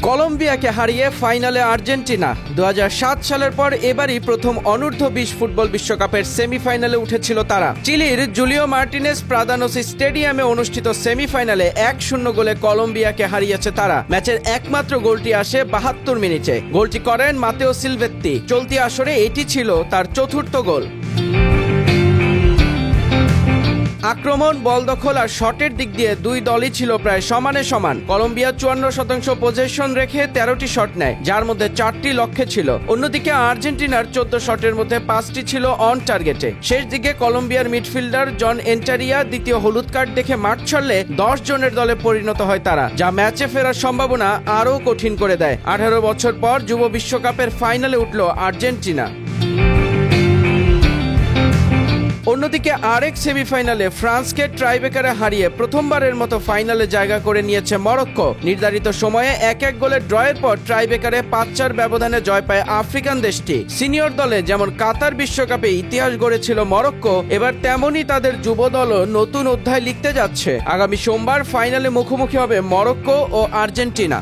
কলম্বিয়াকে হারিয়ে ফাইনালে আর্জেন্টিনা। 2007 সালের পর এবারই প্রথম অনূর্ধ্ব-20 ফুটবল বিশ্বকাপের সেমিফাইনালে উঠেছিল তারা। চিলির জুলিও মার্টিনেজ প্রাদানোসি স্টেডিয়ামে অনুষ্ঠিত সেমিফাইনালে 1-0 গোলে কলম্বিয়াকে হারিয়েছে তারা। ম্যাচের একমাত্র গোলটি আসে 72 মিনিটে। গোলটি করেন মাতেও সিলভেত্তি। চলতি আসরে এটি ছিল তার চতুর্থ গোল। আক্রমণ, বল দখল আর শটের দিক দিয়ে দুই দলই ছিল প্রায় সমানে সমান। কলম্বিয়া 54% পজিশন রেখে 13টি শট নেয়, যার মধ্যে 4টি লক্ষ্যে ছিল। অন্যদিকে আর্জেন্টিনার 14 শটের মধ্যে 5টি ছিল অন টার্গেটে। শেষ দিকে কলম্বিয়ার মিডফিল্ডার জন এন্টারিয়া দ্বিতীয় হলুদ কার্ড দেখে মাঠ ছাড়লে 10 জনের দলে পরিণত হয় তারা, যা ম্যাচে ফেরার সম্ভাবনা আরও কঠিন করে দেয়। 18 বছর পর যুব বিশ্বকাপের ফাইনালে উঠল আর্জেন্টিনা। অন্যদিকে আরেক সেমিফাইনালে ফ্রান্সকে ট্রাইবেকারে হারিয়ে প্রথমবারের মতো ফাইনালে জায়গা করে নিয়েছে মরক্কো। নির্ধারিত সময়ে 1-1 গোলের ড্রয়ের পর ট্রাইবেকারে 5-4 ব্যবধানে জয় পায় আফ্রিকান দেশটি। সিনিয়র দলে যেমন কাতার বিশ্বকাপে ইতিহাস গড়েছিল মরক্কো, এবার তেমনই তাদের যুব দলও নতুন অধ্যায় লিখতে যাচ্ছে। আগামী সোমবার ফাইনালে মুখোমুখি হবে মরক্কো ও আর্জেন্টিনা।